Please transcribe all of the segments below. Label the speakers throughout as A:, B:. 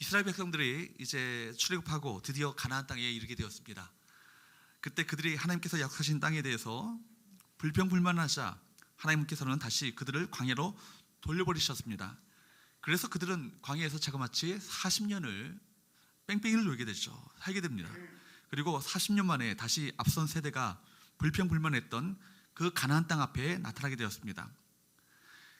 A: 이스라엘 백성들이 이제 출애굽하고 드디어 가나안 땅에 이르게 되었습니다. 그때 그들이 하나님께서 약속하신 땅에 대해서 불평불만하자 하나님께서는 다시 그들을 광야로 돌려버리셨습니다. 그래서 그들은 광야에서 자그마치 40년을 뺑뺑이를 놀게 되죠. 살게 됩니다. 그리고 40년 만에 다시 앞선 세대가 불평불만했던 그 가나안 땅 앞에 나타나게 되었습니다.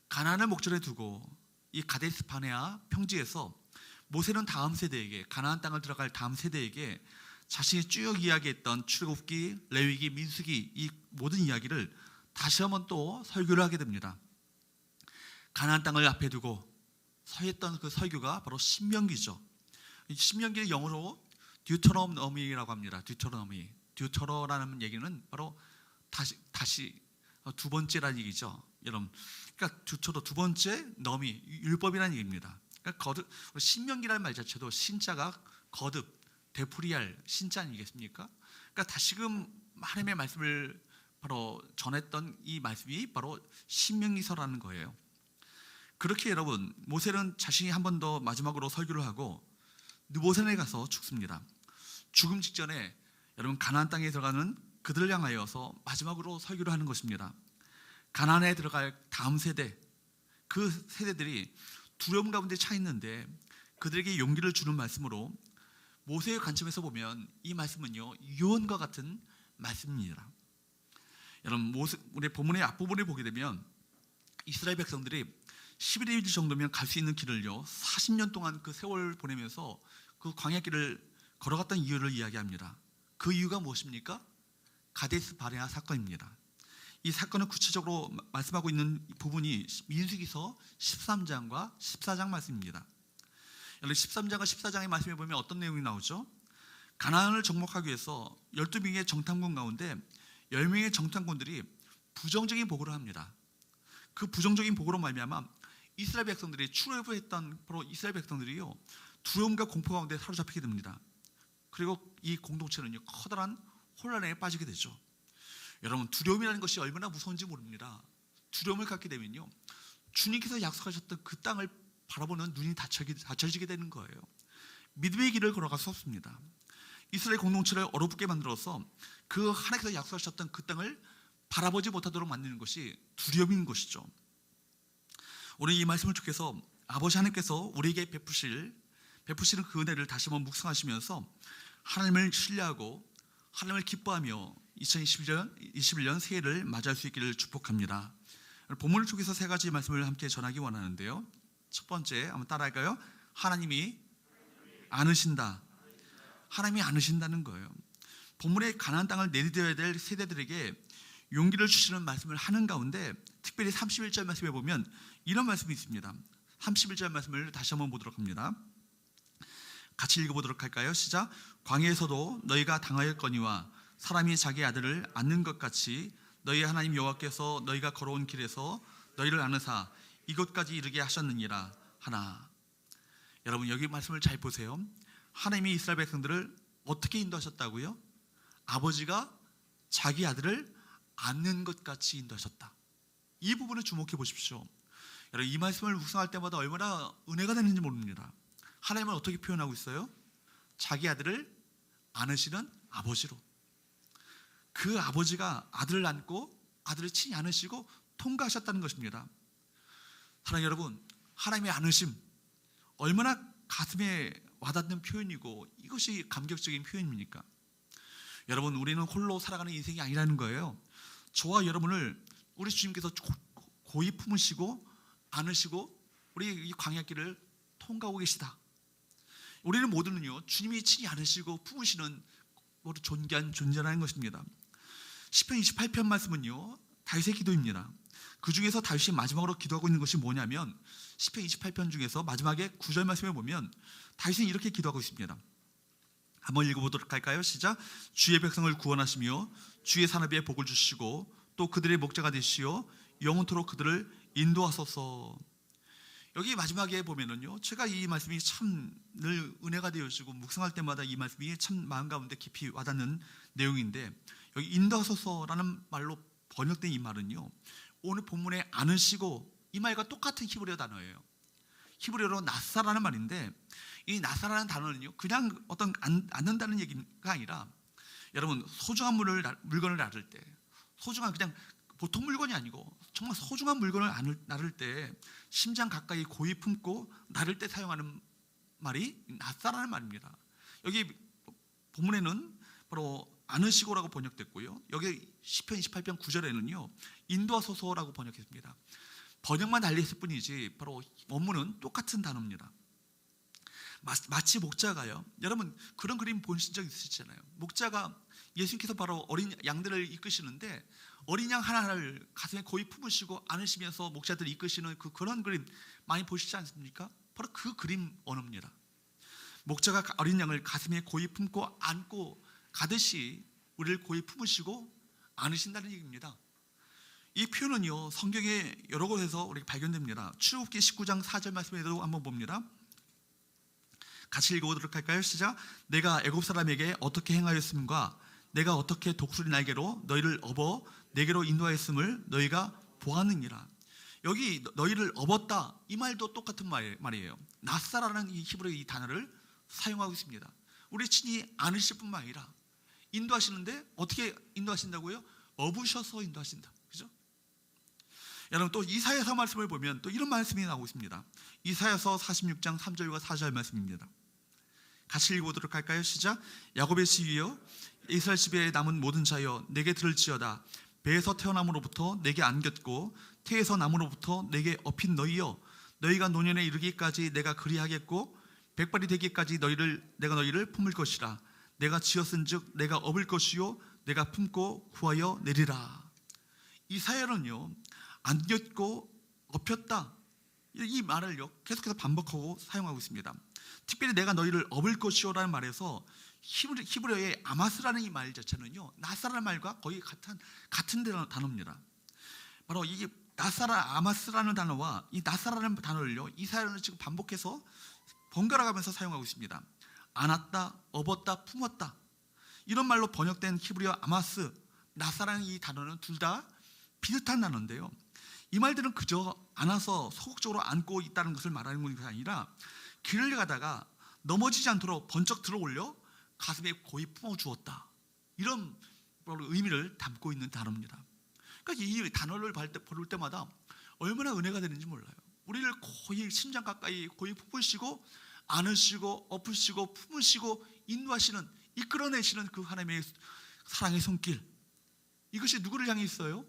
A: 가나안을 목전에 두고 이 가데스 바네아 평지에서 모세는 다음 세대에게, 가나안 땅을 들어갈 다음 세대에게 자신이 쭉 이야기했던 출애굽기, 레위기, 민수기 이 모든 이야기를 다시 한번 또 설교를 하게 됩니다. 가나안 땅을 앞에 두고 서했던 그 설교가 바로 신명기죠. 이 신명기는 영어로 듀터노미라고 합니다. 듀터러라는 얘기는 바로 다시 두 번째라는 얘기죠. 여러분, 그러니까 듀터러 두 번째, 너미 율법이라는 얘기입니다. 그러니까 신명기라는 말 자체도 신자가 거듭, 되풀이할 신자 아니겠습니까? 그러니까 다시금 하나님의 말씀을 바로 전했던 이 말씀이 바로 신명기서라는 거예요. 그렇게 여러분, 모세는 자신이 한 번 더 마지막으로 설교를 하고 느보산에 가서 죽습니다. 죽음 직전에 여러분 가나안 땅에 들어가는 그들을 향하여서 마지막으로 설교를 하는 것입니다. 가나안에 들어갈 다음 세대, 그 세대들이 두려움 가운데 차 있는데 그들에게 용기를 주는 말씀으로, 모세의 관점에서 보면 이 말씀은요 유언과 같은 말씀입니다. 여러분, 우리 본문의 앞부분을 보게 되면 이스라엘 백성들이 11일 정도면 갈 수 있는 길을요 40년 동안 그 세월을 보내면서 그 광야길을 걸어갔던 이유를 이야기합니다. 그 이유가 무엇입니까? 가데스 바네아 사건입니다. 이 사건을 구체적으로 말씀하고 있는 부분이 민수기서 13장과 14장 말씀입니다. 여러분, 13장과 14장의 말씀에 보면 어떤 내용이 나오죠? 가나안을 정복하기 위해서 12명의 정탐꾼 가운데 10명의 정탐꾼들이 부정적인 보고를 합니다. 그 부정적인 보고로 말미암아 이스라엘 백성들이 출애굽했던 바로 이스라엘 백성들이요 두려움과 공포 가운데 사로잡히게 됩니다. 그리고 이 공동체는요 커다란 혼란에 빠지게 되죠. 여러분, 두려움이라는 것이 얼마나 무서운지 모릅니다. 두려움을 갖게 되면요 주님께서 약속하셨던 그 땅을 바라보는 눈이 닫혀지게 되는 거예요. 믿음의 길을 걸어갈 수 없습니다. 이스라엘 공동체를 얼어붙게 만들어서 그 하나님께서 약속하셨던 그 땅을 바라보지 못하도록 만드는 것이 두려움인 것이죠. 오늘 이 말씀을 통해서 아버지 하나님께서 우리에게 베푸시는 그 은혜를 다시 한번 묵상하시면서 하나님을 신뢰하고 하나님을 기뻐하며 2021년 새해를 맞이할 수 있기를 축복합니다. 본문을 통해서 세 가지 말씀을 함께 전하기 원하는데요. 첫 번째, 한번 따라할까요? 하나님이 안으신다. 하나님이 안으신다는 거예요. 본문의 가나안 땅을 내디뎌야 될 세대들에게 용기를 주시는 말씀을 하는 가운데 특별히 31절 말씀에 보면 이런 말씀이 있습니다. 31절 말씀을 다시 한번 보도록 합니다. 같이 읽어보도록 할까요? 시작. 광야에서도 너희가 당하였거니와 사람이 자기 아들을 안는 것 같이 너희 하나님 여호와께서 너희가 걸어온 길에서 너희를 안으사 이곳까지 이르게 하셨느니라 하나. 여러분, 여기 말씀을 잘 보세요. 하나님이 이스라엘 백성들을 어떻게 인도하셨다고요? 아버지가 자기 아들을 안는 것 같이 인도하셨다. 이 부분을 주목해 보십시오. 여러분, 이 말씀을 묵상할 때마다 얼마나 은혜가 되는지 모릅니다. 하나님은 어떻게 표현하고 있어요? 자기 아들을 안으시는 아버지로. 그 아버지가 아들을 안고 아들을 친히 안으시고 통과하셨다는 것입니다. 사랑하는 여러분, 하나님의 안으심 얼마나 가슴에 와닿는 표현이고 이것이 감격적인 표현입니까? 여러분, 우리는 홀로 살아가는 인생이 아니라는 거예요. 저와 여러분을 우리 주님께서 고이 품으시고 안으시고 우리 이 광야길을 통과하고 계시다. 우리는 모두는요 주님이 친히 안으시고 품으시는 모두 존귀한 존재라는 것입니다. 시편 28편 말씀은요 다윗의 기도입니다. 그 중에서 다윗이 마지막으로 기도하고 있는 것이 뭐냐면 시편 28편 중에서 마지막에 9절 말씀에 보면 다윗은 이렇게 기도하고 있습니다. 한번 읽어보도록 할까요? 시작. 주의 백성을 구원하시며 주의 산업에 복을 주시고 또 그들의 목자가 되시어 영원토록 그들을 인도하소서. 여기 마지막에 보면은요 제가 이 말씀이 참 늘 은혜가 되어지고 묵상할 때마다 이 말씀이 참 마음 가운데 깊이 와닿는 내용인데, 여기 인도하소서라는 말로 번역된 이 말은요 오늘 본문에 안으시고 이 말과 똑같은 히브리어 단어예요. 히브리어로 나사라는 말인데 이 나사라는 단어는요, 그냥 않는다는 얘기가 아니라, 여러분 소중한 물건을 나를 때, 소중한 그냥 보통 물건이 아니고 정말 소중한 물건을 나를 때 심장 가까이 고이 품고 나를 때 사용하는 말이 나사라는 말입니다. 여기 본문에는 바로 안으시고라고 번역됐고요, 여기 시편 28편 9절에는요 인도하소서라고 번역했습니다. 번역만 달리했을 뿐이지 바로 원문은 똑같은 단어입니다. 마치 목자가요, 여러분 그런 그림 보신 적 있으시잖아요. 목자가 예수님께서 바로 어린 양들을 이끄시는데 어린 양 하나를 가슴에 고이 품으시고 안으시면서 목자들을 이끄시는 그런 그림 많이 보시지 않습니까? 바로 그 그림 언어입니다. 목자가 어린 양을 가슴에 고이 품고 안고 가듯이 우리를 고이 품으시고 안으신다는 얘기입니다. 이 표현은요 성경에 여러 곳에서 우리가 발견됩니다. 출애굽기 19장 4절 말씀에도 한번 봅니다. 같이 읽어보도록 할까요? 시작. 내가 애굽 사람에게 어떻게 행하였음과 내가 어떻게 독수리 날개로 너희를 업어 내게로 인도하였음을 너희가 보았느니라. 여기 너희를 업었다 이 말도 똑같은 말이에요. 나사라는 이 히브리 이 단어를 사용하고 있습니다. 우리 친히 안으실 뿐만 아니라 인도하시는데 어떻게 인도하신다고요? 업으셔서 인도하신다. 그죠? 여러분 또 이사야서 말씀을 보면 또 이런 말씀이 나오고 있습니다. 이사야서 46장 3절과 4절 말씀입니다. 같이 읽어보도록 할까요? 시작. 야곱의 씨위여 이스라엘 집에 남은 모든 자여 내게 들을지어다. 배에서 태어남으로부터 내게 안겼고 태에서 남으로부터 내게 업힌 너희여, 너희가 노년에 이르기까지 내가 그리하겠고 백발이 되기까지 내가 너희를 품을 것이라. 내가 지었은즉 내가 업을 것이요 내가 품고 구하여 내리라. 이사야는요 안겼고 업혔다 이 말을요 계속해서 반복하고 사용하고 있습니다. 특별히 내가 너희를 업을 것이요라는 말에서 히브리어의 아마스라는 이 말 자체는요 나사라는 말과 거의 같은 단어입니다. 바로 이 나사라 아마스라는 단어와 이 나사라는 단어를요 이사야는 지금 반복해서 번갈아 가면서 사용하고 있습니다. 안았다, 업었다, 품었다 이런 말로 번역된 히브리어 아마스, 나사라는 이 단어는 둘 다 비슷한 단어인데요, 이 말들은 그저 안아서 소극적으로 안고 있다는 것을 말하는 것이 아니라 길을 가다가 넘어지지 않도록 번쩍 들어 올려 가슴에 고이 품어주었다 이런 의미를 담고 있는 단어입니다. 그러니까 이 단어를 부를 때마다 얼마나 은혜가 되는지 몰라요. 우리를 거의 심장 가까이 고이 품으시고 안으시고 엎으시고 품으시고 인도하시는, 이끌어내시는 그 하나님의 사랑의 손길, 이것이 누구를 향해 있어요?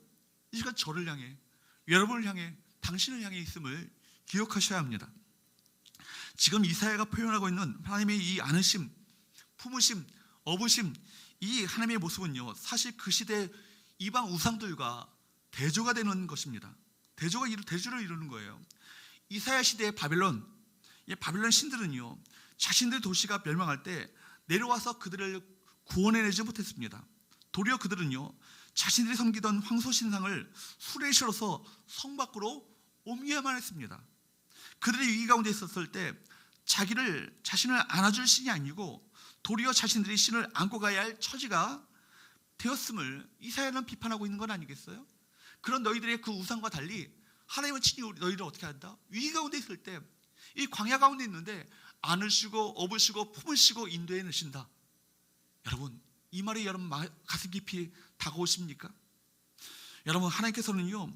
A: 이 시간 저를 향해, 여러분을 향해, 당신을 향해 있음을 기억하셔야 합니다. 지금 이사야가 표현하고 있는 하나님의 이 안으심, 품으심, 업으심, 이 하나님의 모습은요 사실 그 시대 이방 우상들과 대조가 되는 것입니다. 대조를 이루는 거예요. 이사야 시대의 바벨론 신들은요 자신들 도시가 멸망할 때 내려와서 그들을 구원해내지 못했습니다. 도리어 그들은요 자신들이 섬기던 황소신상을 수레에 실어서 성 밖으로 옮겨야만 했습니다. 그들이 위기 가운데 있었을 때 자신을 안아줄 신이 아니고 도리어 자신들이 신을 안고 가야 할 처지가 되었음을 이사야는 비판하고 있는 건 아니겠어요? 그런 너희들의 그 우상과 달리 하나님은 친히 너희를 어떻게 한다? 위기 가운데 있을 때, 이 광야 가운데 있는데 안으시고 업으시고 품으시고 인도해 내신다. 여러분 이 말이 여러분 가슴 깊이 다가오십니까? 여러분 하나님께서는요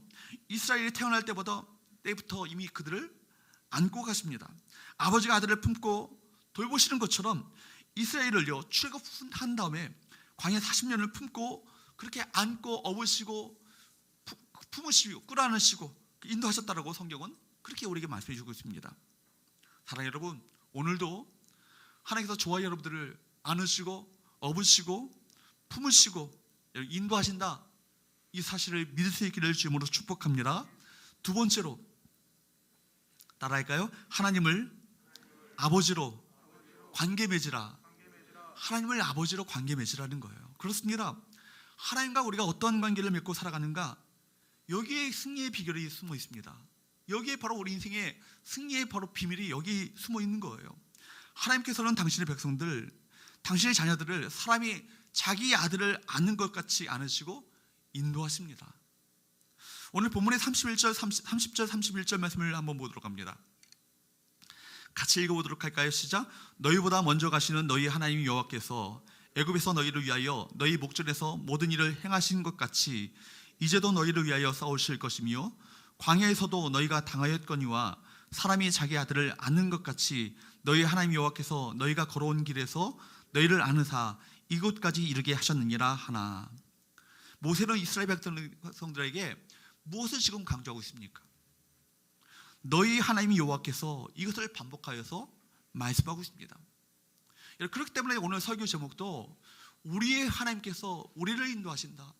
A: 이스라엘이 태어날 때부터 이미 그들을 안고 가십니다. 아버지가 아들을 품고 돌보시는 것처럼 이스라엘을요 출애굽한 다음에 광야 40년을 품고 그렇게 안고 업으시고 품으시고 끌어안으시고 인도하셨다라고 성경은 그렇게 우리에게 말씀해 주고 있습니다. 사랑하는 여러분, 오늘도 하나님께서 저와 여러분들을 안으시고 업으시고 품으시고 인도하신다 이 사실을 믿을 수 있기를 주님으로 축복합니다. 두 번째로 따라할까요? 하나님을 아버지로 관계 맺으라. 하나님을 아버지로 관계 맺으라는 거예요. 그렇습니다. 하나님과 우리가 어떤 관계를 맺고 살아가는가, 여기에 승리의 비결이 숨어 있습니다. 여기에 바로 우리 인생의 승리의 바로 비밀이 여기 숨어 있는 거예요. 하나님께서는 당신의 백성들, 당신의 자녀들을 사람이 자기 아들을 안는 것 같이 안으시고 인도하십니다. 오늘 본문의 30절 31절 말씀을 한번 보도록 합니다. 같이 읽어보도록 할까요? 시작. 너희보다 먼저 가시는 너희 하나님 여호와께서 애굽에서 너희를 위하여 너희 목전에서 모든 일을 행하신 것 같이 이제도 너희를 위하여 싸우실 것이며 광야에서도 너희가 당하였거니와 사람이 자기 아들을 아는 것 같이 너희 하나님 여호와께서 너희가 걸어온 길에서 너희를 아느사 이곳까지 이르게 하셨느니라 하나. 모세는 이스라엘 백성들에게 무엇을 지금 강조하고 있습니까? 너희 하나님 여호와께서 이것을 반복하여서 말씀하고 있습니다. 그렇기 때문에 오늘 설교 제목도 우리의 하나님께서 우리를 인도하신다,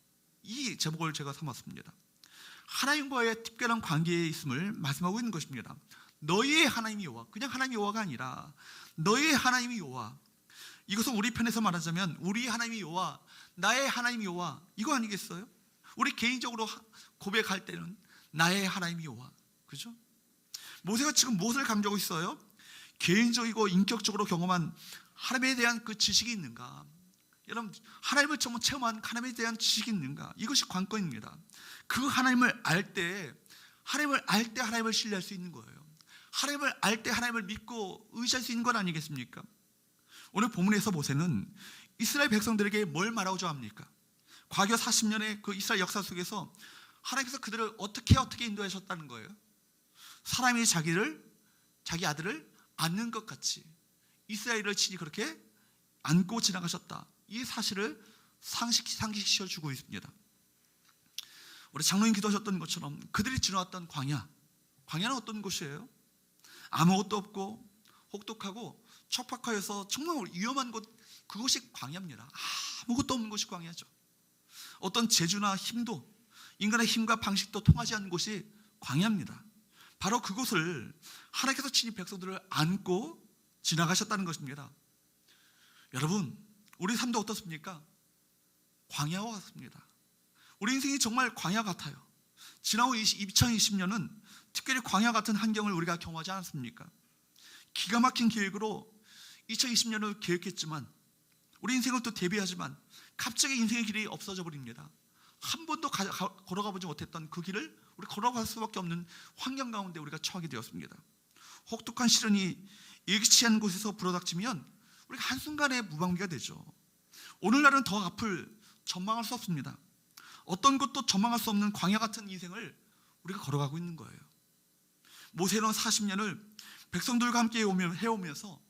A: 이 제목을 제가 삼았습니다. 하나님과의 특별한 관계에 있음을 말씀하고 있는 것입니다. 너희의 하나님 여호와, 그냥 하나님 여호와가 아니라 너희의 하나님 여호와, 이것은 우리 편에서 말하자면 우리 하나님 여호와, 나의 하나님 여호와, 이거 아니겠어요? 우리 개인적으로 고백할 때는 나의 하나님 여호와, 그죠? 모세가 지금 무엇을 강조하고 있어요? 개인적이고 인격적으로 경험한 하나님에 대한 그 지식이 있는가? 여러분, 하나님을 처음 체험한 하나님에 대한 지식이 있는가? 이것이 관건입니다. 그 하나님을 알 때, 하나님을 신뢰할 수 있는 거예요. 하나님을 알 때 하나님을 믿고 의지할 수 있는 것 아니겠습니까? 오늘 본문에서 모세는 이스라엘 백성들에게 뭘 말하고자 합니까? 과거 40년의 그 이스라엘 역사 속에서 하나님께서 그들을 어떻게 인도하셨다는 거예요? 사람이 자기 아들을 안는 것 같이 이스라엘을 친히 그렇게 안고 지나가셨다, 이 사실을 상기시켜 주고 있습니다. 우리 장로님 기도하셨던 것처럼 그들이 지나왔던 광야는 어떤 곳이에요? 아무것도 없고 혹독하고 척박하여서 정말 위험한 곳, 그것이 광야입니다. 아무것도 없는 곳이 광야죠. 어떤 재주나 힘도, 인간의 힘과 방식도 통하지 않는 곳이 광야입니다. 바로 그곳을 하나님께서 친히 백성들을 안고 지나가셨다는 것입니다. 여러분, 우리 삶도 어떻습니까? 광야와 같습니다. 우리 인생이 정말 광야 같아요. 지난 2020년은 특별히 광야 같은 환경을 우리가 경험하지 않았습니까? 기가 막힌 계획으로 2020년을 계획했지만, 우리 인생을 또 대비하지만 갑자기 인생의 길이 없어져 버립니다. 한 번도 걸어가 보지 못했던 그 길을 우리 걸어갈 수밖에 없는 환경 가운데 우리가 처하게 되었습니다. 혹독한 시련이 예기치 않은 곳에서 불어닥치면 우리가 한순간에 무방비가 되죠. 오늘날은 더 앞을 전망할 수 없습니다. 어떤 것도 전망할 수 없는 광야 같은 인생을 우리가 걸어가고 있는 거예요. 모세는 40년을 백성들과 함께 해오면서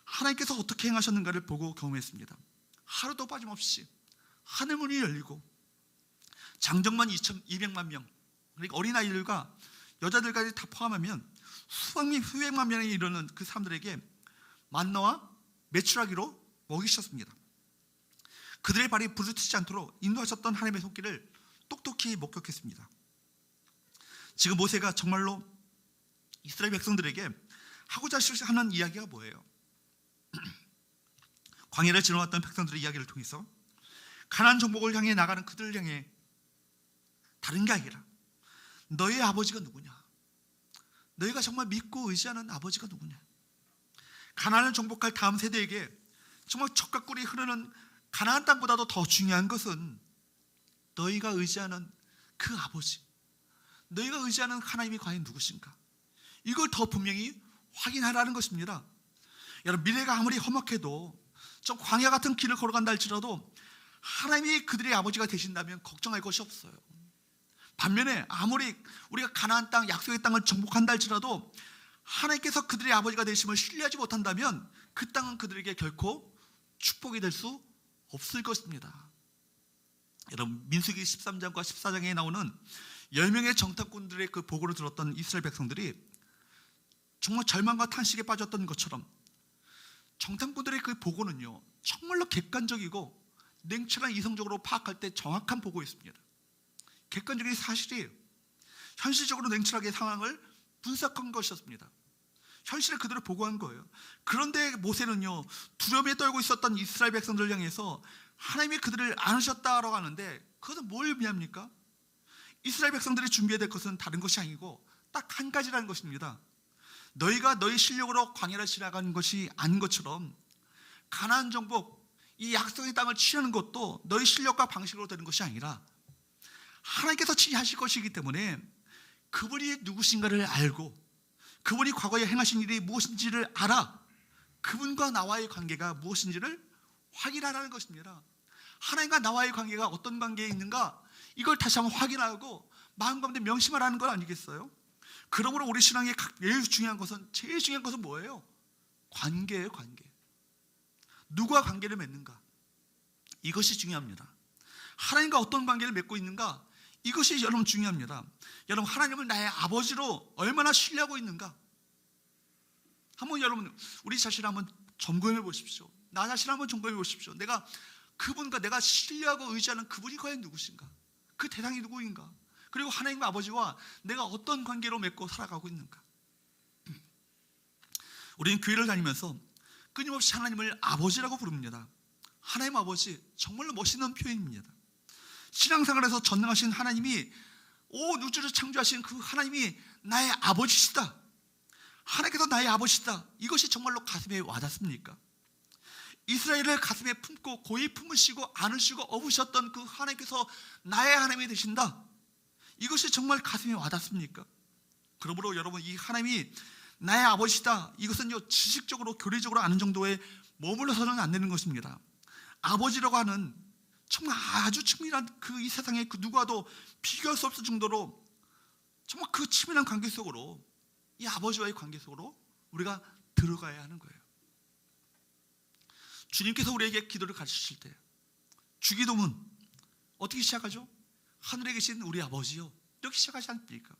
A: 하나님께서 어떻게 행하셨는가를 보고 경험했습니다. 하루도 빠짐없이 하늘문이 열리고 장정만 200만 명, 그러니까 어린아이들과 여자들까지 다 포함하면 수백만 명에 이르는 그 사람들에게 만나와 메추라기로 먹이셨습니다. 그들의 발이 부르트지 않도록 인도하셨던 하나님의 손길을 똑똑히 목격했습니다. 지금 모세가 정말로 이스라엘 백성들에게 하고자 하는 이야기가 뭐예요? 광야를 지나왔던 백성들의 이야기를 통해서 가나안 정복을 향해 나가는 그들을 향해 다른 게 아니라 너의 아버지가 누구냐? 너희가 정말 믿고 의지하는 아버지가 누구냐? 가나안을 정복할 다음 세대에게 정말 젖과 꿀이 흐르는 가나안 땅보다도 더 중요한 것은 너희가 의지하는 그 아버지, 너희가 의지하는 하나님이 과연 누구신가? 이걸 더 분명히 확인하라는 것입니다. 여러분, 미래가 아무리 험악해도 좀 광야 같은 길을 걸어간다 할지라도 하나님이 그들의 아버지가 되신다면 걱정할 것이 없어요. 반면에 아무리 우리가 가나안 땅, 약속의 땅을 정복한다 할지라도 하나님께서 그들의 아버지가 되심을 신뢰하지 못한다면 그 땅은 그들에게 결코 축복이 될 수 없을 것입니다. 여러분, 민수기 13장과 14장에 나오는 10명의 정탐꾼들의 그 보고를 들었던 이스라엘 백성들이 정말 절망과 탄식에 빠졌던 것처럼 정탐꾼들의 그 보고는요, 정말로 객관적이고 냉철한 이성적으로 파악할 때 정확한 보고였습니다. 객관적인 사실이 현실적으로 냉철하게 상황을 분석한 것이었습니다. 현실을 그대로 보고한 거예요. 그런데 모세는요, 두려움에 떨고 있었던 이스라엘 백성들을 향해서 하나님이 그들을 안으셨다라고 하는데, 그것은 뭘 의미합니까? 이스라엘 백성들이 준비해야 될 것은 다른 것이 아니고 딱 한 가지라는 것입니다. 너희가 너희 실력으로 광야를 지나가는 것이 아닌 것처럼 가나안 정복, 이 약속의 땅을 취하는 것도 너희 실력과 방식으로 되는 것이 아니라 하나님께서 친히 하실 것이기 때문에 그분이 누구신가를 알고 그분이 과거에 행하신 일이 무엇인지를 알아 그분과 나와의 관계가 무엇인지를 확인하라는 것입니다. 하나님과 나와의 관계가 어떤 관계에 있는가 이걸 다시 한번 확인하고 마음 가운데 명심하라는 건 아니겠어요? 그러므로 우리 신앙의 제일 중요한 것은 뭐예요? 관계예요. 관계. 누구와 관계를 맺는가 이것이 중요합니다. 하나님과 어떤 관계를 맺고 있는가 이것이 여러분 중요합니다. 여러분 하나님을 나의 아버지로 얼마나 신뢰하고 있는가 한번 여러분 우리 자신을 한번 점검해 보십시오. 나 자신을 한번 점검해 보십시오. 내가 그분과 내가 신뢰하고 의지하는 그분이 과연 누구신가? 그 대상이 누구인가? 그리고 하나님 아버지와 내가 어떤 관계로 맺고 살아가고 있는가? 우리는 교회를 다니면서 끊임없이 하나님을 아버지라고 부릅니다. 하나님 아버지 정말로 멋있는 표현입니다. 신앙생활에서 전능하신 하나님이 온 우주를 창조하신 그 하나님이 나의 아버지시다. 하나님께서 나의 아버지시다. 이것이 정말로 가슴에 와닿습니까? 이스라엘을 가슴에 품고 고이 품으시고 안으시고 업으셨던 그 하나님께서 나의 하나님이 되신다. 이것이 정말 가슴에 와닿습니까? 그러므로 여러분 이 하나님이 나의 아버지다. 이것은요 지식적으로 교리적으로 아는 정도에 머물러서는 안 되는 것입니다. 아버지라고 하는 정말 아주 친밀한 그 이 세상에 그 누구와도 비교할 수 없을 정도로 정말 그 친밀한 관계 속으로 이 아버지와의 관계 속으로 우리가 들어가야 하는 거예요. 주님께서 우리에게 기도를 가르치실 때 주기도문 어떻게 시작하죠? 하늘에 계신 우리 아버지요 이렇게 시작하지 않습니까?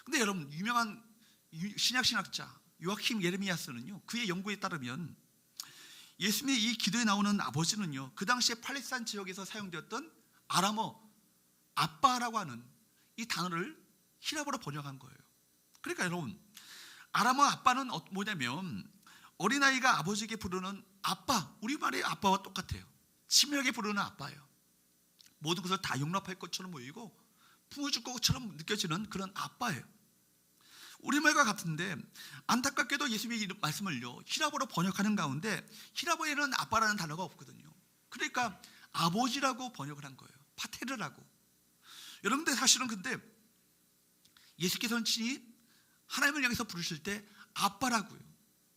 A: 근데 여러분 유명한 신약신학자 요아킴 예레미야스는요 그의 연구에 따르면 예수님의 이 기도에 나오는 아버지는요 그 당시에 팔레스타인 지역에서 사용되었던 아람어 아빠라고 하는 이 단어를 히라보로 번역한 거예요. 그러니까 여러분 아람어 아빠는 뭐냐면 어린아이가 아버지에게 부르는 아빠, 우리말의 아빠와 똑같아요. 친밀하게 부르는 아빠예요. 모든 것을 다 용납할 것처럼 보이고 품어줄 것처럼 느껴지는 그런 아빠예요. 우리말과 같은데 안타깝게도 예수님의 말씀을요 히라보로 번역하는 가운데 히라보에는 아빠라는 단어가 없거든요. 그러니까 아버지라고 번역을 한 거예요. 파테르라고. 여러분들 사실은 근데 예수께서는 친히 하나님을 향해서 부르실 때 아빠라고요.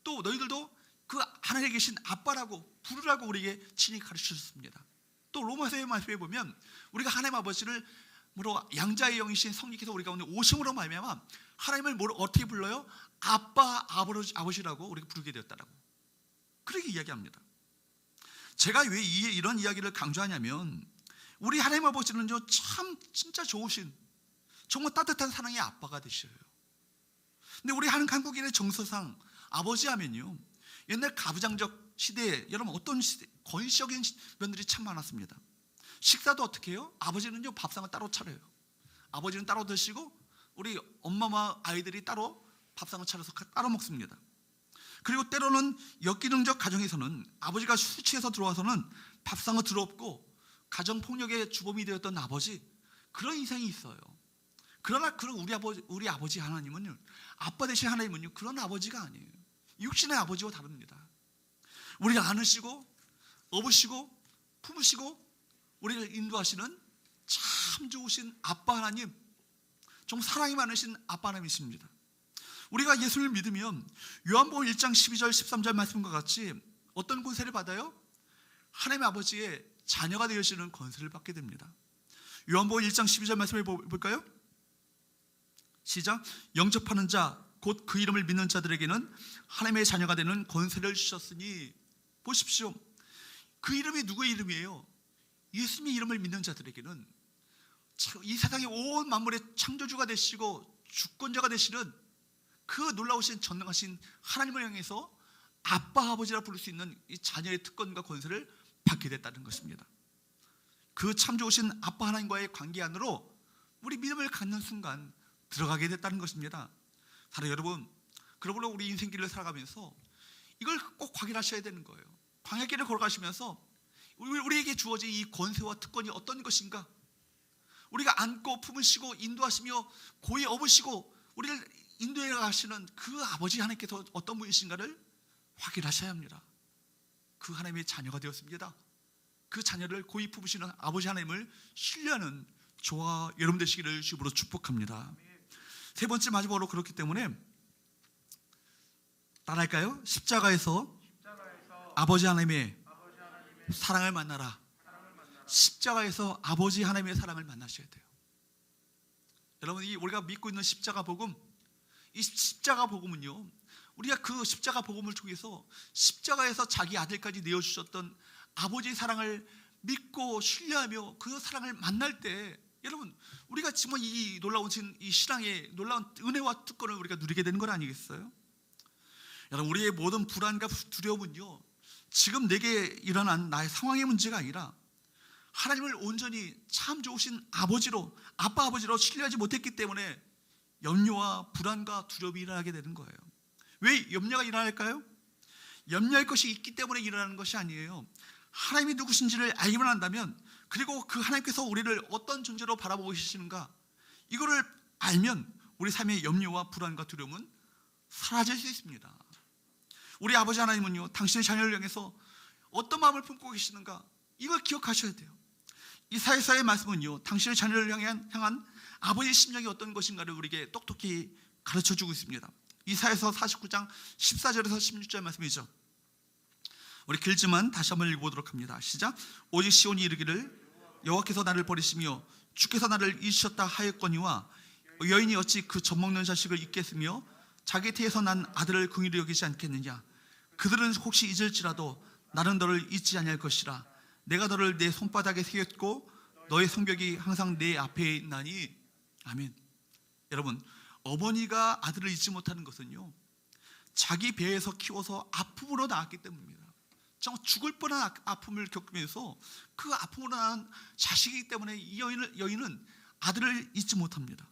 A: 또 너희들도 그 하나님에 계신 아빠라고 부르라고 우리에게 친히 가르치셨습니다. 또 로마서의 말씀에 보면 우리가 하나님 아버지를 양자의 영이신 성령께서 우리 가운데 오심으로 말미암아 하나님을 어떻게 불러요? 아빠, 아버지라고 우리가 부르게 되었다라고 그렇게 이야기합니다. 제가 왜 이런 이야기를 강조하냐면 우리 하나님 아버지는요 참 진짜 좋으신 정말 따뜻한 사랑의 아빠가 되셔요. 근데 우리 한국인의 정서상 아버지 하면요 옛날 가부장적 시대에 여러분 어떤 건시적인 면들이 참 많았습니다. 식사도 어떻게 해요? 아버지는요 밥상을 따로 차려요. 아버지는 따로 드시고 우리 엄마와 아이들이 따로 밥상을 차려서 따로 먹습니다. 그리고 때로는 역기능적 가정에서는 아버지가 술 취해서 들어와서는 밥상을 들어엎고 가정폭력의 주범이 되었던 아버지 그런 인생이 있어요. 그러나 그런 우리 아버지 하나님은요 아빠 되신 하나님은요 그런 아버지가 아니에요. 육신의 아버지와 다릅니다. 우리를 안으시고 업으시고 품으시고 우리를 인도하시는 참 좋으신 아빠 하나님, 정말 사랑이 많으신 아빠 하나님이십니다. 우리가 예수를 믿으면 요한복음 1장 12절 13절 말씀과 같이 어떤 권세를 받아요? 하나님의 아버지의 자녀가 되어지는 권세를 받게 됩니다. 요한복음 1장 12절 말씀을 볼까요? 시작. 영접하는 자 곧 그 이름을 믿는 자들에게는 하나님의 자녀가 되는 권세를 주셨으니. 보십시오. 그 이름이 누구의 이름이에요? 예수님의 이름을 믿는 자들에게는 이 세상의 온 만물의 창조주가 되시고 주권자가 되시는 그 놀라우신 전능하신 하나님을 향해서 아빠 아버지라 부를 수 있는 이 자녀의 특권과 권세를 받게 됐다는 것입니다. 그 참 좋으신 아빠 하나님과의 관계 안으로 우리 믿음을 갖는 순간 들어가게 됐다는 것입니다. 사랑 여러분, 그러므로 우리 인생길을 살아가면서 이걸 꼭 확인하셔야 되는 거예요. 광야길을 걸어가시면서 우리에게 주어진 이 권세와 특권이 어떤 것인가? 우리가 안고 품으시고 인도하시며 고이 업으시고 우리를 인도해 가시는 그 아버지 하나님께서 어떤 분이신가를 확인하셔야 합니다. 그 하나님의 자녀가 되었습니다. 그 자녀를 고이 품으시는 아버지 하나님을 신뢰하는 저와 여러분 되시기를 주님으로 축복합니다. 세 번째 마지막으로 그렇기 때문에 따라할까요? 십자가에서 아버지 하나님의 사랑을 만나라. 십자가에서 아버지 하나님의 사랑을 만나셔야 돼요. 여러분, 이 우리가 믿고 있는 십자가 복음, 이 십자가 복음은요, 우리가 그 십자가 복음을 통해서 십자가에서 자기 아들까지 내어주셨던 아버지의 사랑을 믿고 신뢰하며 그 사랑을 만날 때, 여러분, 우리가 지금 이 놀라운 이 신앙의 놀라운 은혜와 특권을 우리가 누리게 되는 건 아니겠어요? 여러분, 우리의 모든 불안과 두려움은요, 지금 내게 일어난 나의 상황의 문제가 아니라 하나님을 온전히 참 좋으신 아버지로, 아빠 아버지로 신뢰하지 못했기 때문에 염려와 불안과 두려움이 일어나게 되는 거예요. 왜 염려가 일어날까요? 염려할 것이 있기 때문에 일어나는 것이 아니에요. 하나님이 누구신지를 알기만 한다면, 그리고 그 하나님께서 우리를 어떤 존재로 바라보고 계시는가, 이거를 알면 우리 삶의 염려와 불안과 두려움은 사라질 수 있습니다. 우리 아버지 하나님은요, 당신의 자녀를 향해서 어떤 마음을 품고 계시는가, 이걸 기억하셔야 돼요. 이사야서의 말씀은요, 당신의 자녀를 향한 아버지의 심정이 어떤 것인가를 우리에게 똑똑히 가르쳐주고 있습니다. 이사야서 49장 14절에서 16절 말씀이죠. 우리 길지만 다시 한번 읽어보도록 합니다. 시작. 오직 시온이 이르기를 여호와께서 나를 버리시며 주께서 나를 잊으셨다 하였거니와 여인이 어찌 그 젖먹는 자식을 잊겠으며 자기 태에서 난 아들을 긍휼히 여기지 않겠느냐. 그들은 혹시 잊을지라도 나는 너를 잊지 아니할 것이라. 내가 너를 내 손바닥에 새겼고 너의 성벽이 항상 내 앞에 있나니. 아멘. 여러분, 어머니가 아들을 잊지 못하는 것은요, 자기 배에서 키워서 아픔으로 낳았기 때문입니다. 정말 죽을 뻔한 아픔을 겪으면서 그 아픔으로 낳은 자식이기 때문에 이 여인은 아들을 잊지 못합니다.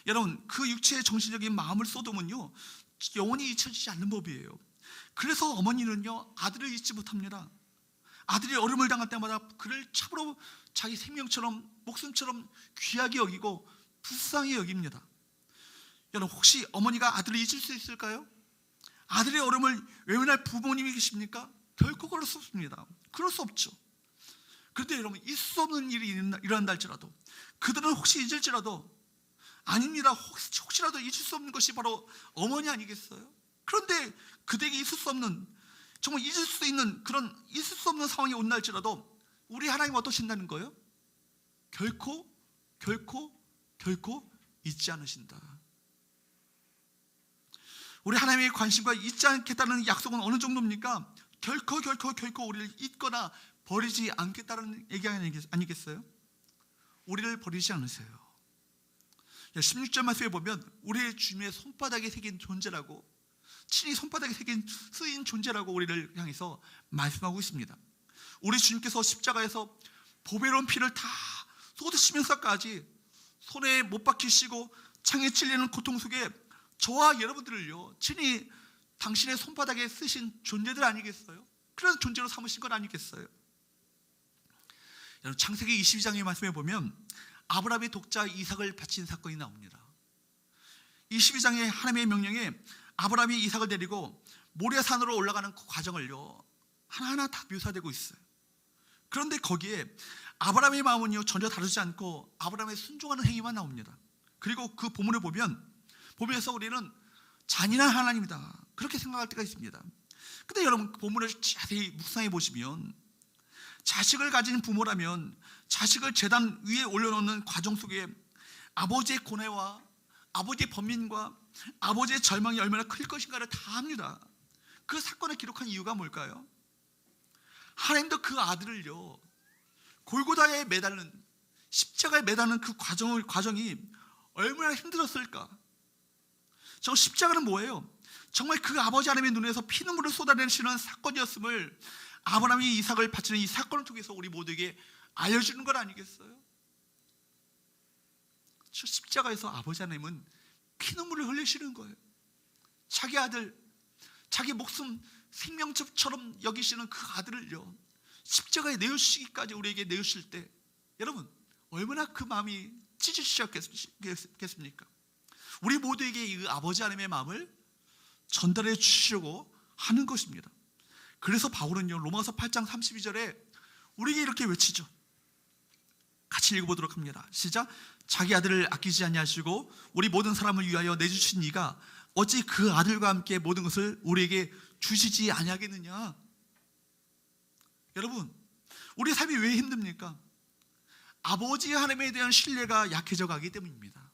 A: 여러분, 그 육체의 정신적인 마음을 쏟으면요, 영원히 잊혀지지 않는 법이에요. 그래서 어머니는요, 아들을 잊지 못합니다. 아들이 어려움을 당할 때마다 그를 참으로 자기 생명처럼, 목숨처럼 귀하게 여기고 불쌍히 여깁니다. 여러분, 혹시 어머니가 아들을 잊을 수 있을까요? 아들의 어려움을 외면할 부모님이 계십니까? 결코 그럴 수 없습니다. 그럴 수 없죠. 그런데 여러분, 있을 수 없는 일이 일어난다 할지라도, 그들은 혹시 잊을지라도, 아닙니다. 혹시라도 잊을 수 없는 것이 바로 어머니 아니겠어요? 그런데 그들에게 있을 수 없는, 정말 잊을 수 있는 그런 있을 수 없는 상황이 온다 할지라도 우리 하나님 어떠신다는 거예요? 결코 잊지 않으신다. 우리 하나님의 관심과 잊지 않겠다는 약속은 어느 정도입니까? 결코 우리를 잊거나 버리지 않겠다는 얘기 아니겠어요? 우리를 버리지 않으세요. 16절 말씀에 보면 우리의 주님의 손바닥에 새긴 존재라고, 친히 손바닥에 쓰인 존재라고 우리를 향해서 말씀하고 있습니다. 우리 주님께서 십자가에서 보배로운 피를 다 쏟으시면서까지 손에 못 박히시고 창에 찔리는 고통 속에 저와 여러분들을요, 친히 당신의 손바닥에 쓰신 존재들 아니겠어요? 그런 존재로 삼으신 건 아니겠어요? 여러분, 창세기 22장의 말씀에 보면 아브라함의 독자 이삭을 바친 사건이 나옵니다. 22장의 하나님의 명령에 아브라함이 이삭을 데리고 모리아산으로 올라가는 그 과정을요, 하나하나 다 묘사되고 있어요. 그런데 거기에 아브라함의 마음은요, 전혀 다르지 않고 아브라함의 순종하는 행위만 나옵니다. 그리고 그 본문을 보면서 우리는 잔인한 하나님이다, 그렇게 생각할 때가 있습니다. 근데 여러분, 본문을 자세히 묵상해 보시면 자식을 가진 부모라면 자식을 제단 위에 올려놓는 과정 속에 아버지의 고뇌와 아버지의 번민과 아버지의 절망이 얼마나 클 것인가를 다 압니다. 그 사건을 기록한 이유가 뭘까요? 하나님도 그 아들을요, 골고다에 매달는, 십자가에 매달는 그 과정이 얼마나 힘들었을까. 저 십자가는 뭐예요? 정말 그 아버지 하나님의 눈에서 피눈물을 쏟아내시는 사건이었음을 아브라함이 이삭을 바치는 이 사건을 통해서 우리 모두에게 알려주는 것 아니겠어요? 저 십자가에서 아버지 하나님은 피눈물을 흘리시는 거예요. 자기 아들, 자기 목숨 생명처럼 여기시는 그 아들을요, 십자가에 내어주시기까지 우리에게 내어주실 때, 여러분, 얼마나 그 마음이 찢으시겠습니까? 우리 모두에게 이 아버지 하나님의 마음을 전달해 주시려고 하는 것입니다. 그래서 바울은요, 로마서 8장 32절에 우리에게 이렇게 외치죠. 같이 읽어보도록 합니다. 시작. 자기 아들을 아끼지 아니하시고 우리 모든 사람을 위하여 내주신 이가 어찌 그 아들과 함께 모든 것을 우리에게 주시지 아니하겠느냐. 여러분, 우리 삶이 왜 힘듭니까? 아버지 하나님에 대한 신뢰가 약해져 가기 때문입니다.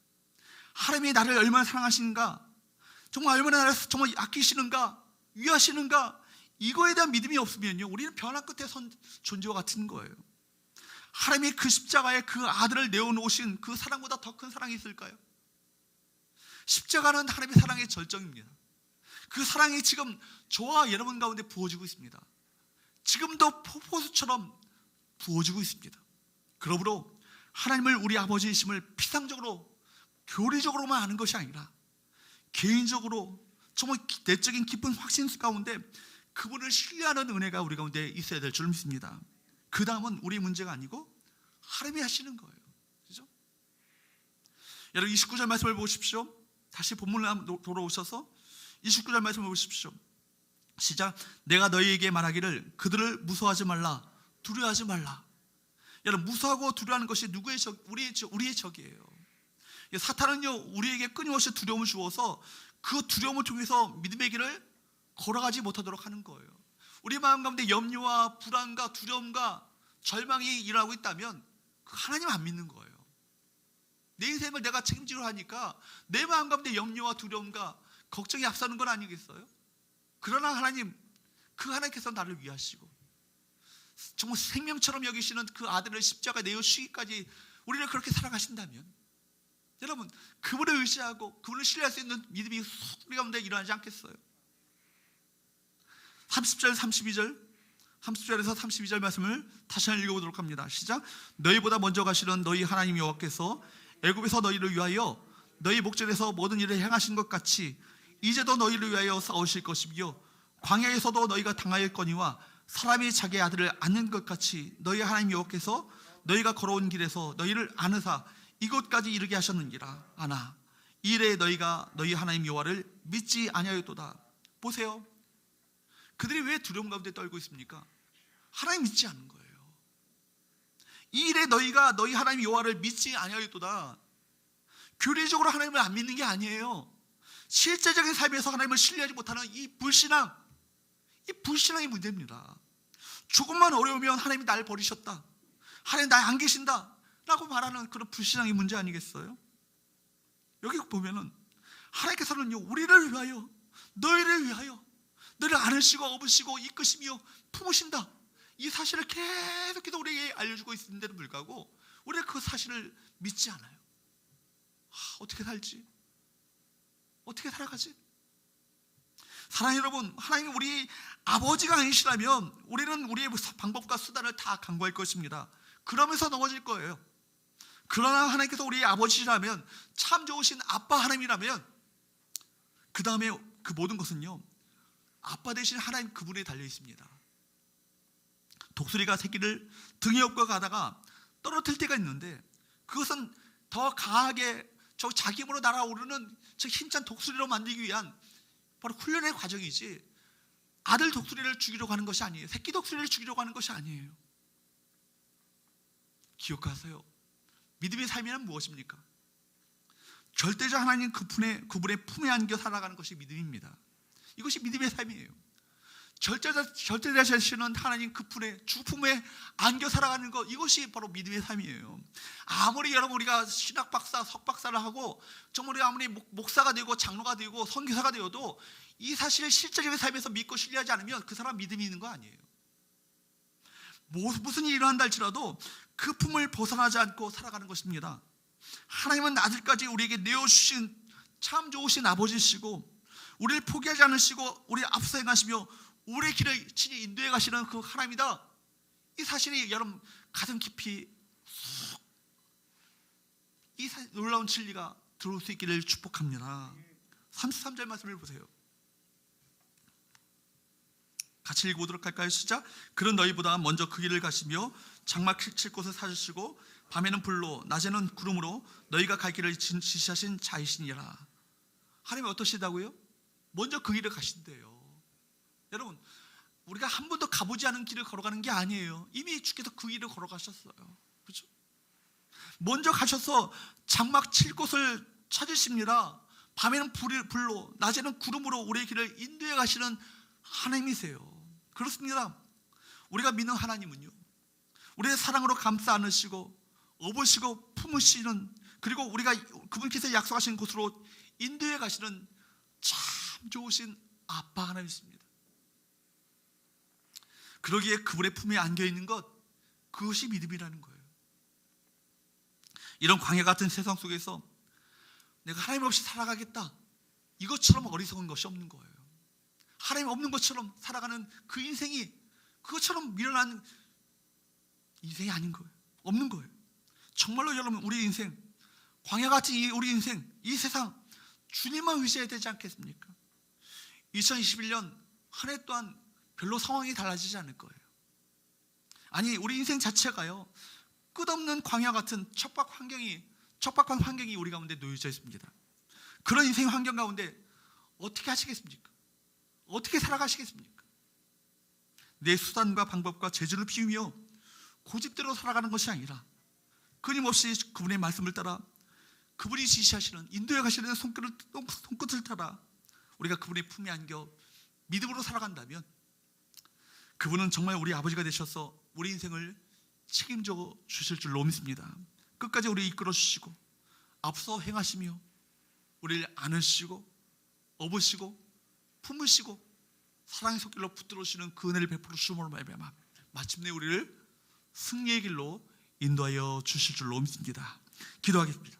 A: 하나님이 나를 얼마나 사랑하시는가, 정말 얼마나 나를 정말 아끼시는가, 위하시는가, 이거에 대한 믿음이 없으면요, 우리는 변화 끝에 선 존재와 같은 거예요. 하나님이 그 십자가에 그 아들을 내어놓으신 그 사랑보다 더 큰 사랑이 있을까요? 십자가는 하나님의 사랑의 절정입니다. 그 사랑이 지금 저와 여러분 가운데 부어지고 있습니다. 지금도 폭포수처럼 부어지고 있습니다. 그러므로 하나님을 우리 아버지이심을 피상적으로 교리적으로만 아는 것이 아니라 개인적으로 정말 내적인 깊은 확신 가운데 그분을 신뢰하는 은혜가 우리 가운데 있어야 될 줄 믿습니다. 그 다음은 우리 문제가 아니고 하나님이 하시는 거예요. 그죠? 여러분 29절 말씀을 보십시오. 다시 본문으로 돌아오셔서 29절 말씀을 보십시오. 시작. 내가 너희에게 말하기를 그들을 무서워하지 말라, 두려워하지 말라. 여러분, 무서워하고 두려워하는 것이 누구의 적? 우리의 적이에요. 사탄은요, 우리에게 끊임없이 두려움을 주어서 그 두려움을 통해서 믿음의 길을 걸어가지 못하도록 하는 거예요. 우리 마음 가운데 염려와 불안과 두려움과 절망이 일어나고 있다면 하나님 안 믿는 거예요. 내 인생을 내가 책임지려 하니까 내 마음 가운데 염려와 두려움과 걱정이 앞서는 건 아니겠어요? 그러나 하나님, 그 하나님께서 나를 위하시고 정말 생명처럼 여기시는 그 아들을 십자가에 내어주시기까지 우리를 그렇게 사랑하신다면 여러분, 그분을 의지하고 그분을 신뢰할 수 있는 믿음이 우리 가운데 일어나지 않겠어요? 30절 30절에서 32절 말씀을 다시 한번 읽어보도록 합니다. 시작. 너희보다 먼저 가시는 너희 하나님 여호와께서 애굽에서 너희를 위하여 너희 목전에서 모든 일을 행하신 것 같이 이제도 너희를 위하여 싸우실 것이며 광야에서도 너희가 당하였거니와 사람이 자기 아들을 안는 것 같이 너희 하나님 여호와께서 너희가 걸어온 길에서 너희를 안으사 이곳까지 이르게 하셨느니라. 아나 이래 너희가 너희 하나님 여호와를 믿지 아니하였도다. 보세요. 그들이 왜 두려움 가운데 떨고 있습니까? 하나님 믿지 않는 거예요. 이 일에 너희가 너희 하나님 여호와를 믿지 아니하였도다. 교리적으로 하나님을 안 믿는 게 아니에요. 실제적인 삶에서 하나님을 신뢰하지 못하는 이 불신앙이 문제입니다. 조금만 어려우면 하나님이 날 버리셨다, 하나님 나 안 계신다 라고 말하는 그런 불신앙이 문제 아니겠어요? 여기 보면은 하나님께서는요, 우리를 위하여 너희를 위하여 너희를 안으시고 업으시고 이끄시며 품으신다, 이 사실을 계속해서 우리에게 알려주고 있는데도 불구하고 우리가 그 사실을 믿지 않아요. 어떻게 살지? 어떻게 살아가지? 사랑하는 여러분, 하나님 우리 아버지가 아니시라면 우리는 우리의 방법과 수단을 다 강구할 것입니다. 그러면서 넘어질 거예요. 그러나 하나님께서 우리 아버지라면, 참 좋으신 아빠 하나님이라면 그 다음에 그 모든 것은요, 아빠 되신 하나님 그분에 달려 있습니다. 독수리가 새끼를 등에 업고 가다가 떨어뜨릴 때가 있는데 그것은 더 강하게 저 자기 힘으로 날아오르는 저 힘찬 독수리로 만들기 위한 바로 훈련의 과정이지, 아들 독수리를 죽이려고 하는 것이 아니에요. 새끼 독수리를 죽이려고 하는 것이 아니에요. 기억하세요. 믿음의 삶이란 무엇입니까? 절대적 하나님 그분의 품에 안겨 살아가는 것이 믿음입니다. 이것이 믿음의 삶이에요. 절대자시는 하나님 그 주품에 안겨 살아가는 것, 이것이 바로 믿음의 삶이에요. 아무리 여러분 우리가 신학 박사, 석박사를 하고 정말 우리가 아무리 목사가 되고 장로가 되고 선교사가 되어도 이 사실을 실제적인 삶에서 믿고 신뢰하지 않으면 그 사람 믿음이 있는 거 아니에요. 무슨 일이 일어난다 할지라도 그 품을 벗어나지 않고 살아가는 것입니다. 하나님은 아들까지 우리에게 내어주신 참 좋으신 아버지시고 우리를 포기하지 않으시고 우리 앞서 행하시며 우리의 길을 친히 인도해 가시는 그 하나님이다. 이 사실이 여러분 가슴 깊이 이 놀라운 진리가 들어올 수 있기를 축복합니다. 33절 말씀을 보세요. 같이 읽어보도록 할까요? 시작. 그런 너희보다 먼저 그 길을 가시며 장막 칠 곳을 사주시고 밤에는 불로 낮에는 구름으로 너희가 갈 길을 지시하신 자이시니라. 하나님이 어떠시다고요? 먼저 그 길을 가신대요. 여러분, 우리가 한 번도 가보지 않은 길을 걸어가는 게 아니에요. 이미 주께서 그 길을 걸어가셨어요. 그렇죠? 먼저 가셔서 장막 칠 곳을 찾으십니다. 밤에는 불로 낮에는 구름으로 우리의 길을 인도해 가시는 하나님이세요. 그렇습니다. 우리가 믿는 하나님은요, 우리의 사랑으로 감싸 안으시고 업으시고 품으시는, 그리고 우리가 그분께서 약속하신 곳으로 인도해 가시는 참 좋으신 아빠 하나님이십니다. 그러기에 그분의 품에 안겨있는 것, 그것이 믿음이라는 거예요. 이런 광야 같은 세상 속에서 내가 하나님 없이 살아가겠다, 이것처럼 어리석은 것이 없는 거예요. 하나님 없는 것처럼 살아가는 그 인생이 그것처럼 미련한 인생이 아닌 거예요. 없는 거예요. 정말로 여러분, 우리 인생, 광야 같은 우리 인생, 이 세상 주님만 의지해야 되지 않겠습니까? 2021년 한 해 또한 별로 상황이 달라지지 않을 거예요. 아니, 우리 인생 자체가요, 끝없는 광야 같은 척박한 환경이 우리 가운데 놓여져 있습니다. 그런 인생 환경 가운데 어떻게 하시겠습니까? 어떻게 살아가시겠습니까? 내 수단과 방법과 재주를 피우며 고집대로 살아가는 것이 아니라 끊임없이 그분의 말씀을 따라, 그분이 지시하시는, 인도해 가시는 손끝을 따라 우리가 그분의 품에 안겨 믿음으로 살아간다면, 그분은 정말 우리 아버지가 되셔서 우리 인생을 책임져 주실 줄로 믿습니다. 끝까지 우리 이끌어 주시고 앞서 행하시며 우리를 안으시고 업으시고 품으시고 사랑의 손길로 붙들어주시는 그 은혜를 베풀어 주심으로 말미암아 마침내 우리를 승리의 길로 인도하여 주실 줄로 믿습니다. 기도하겠습니다.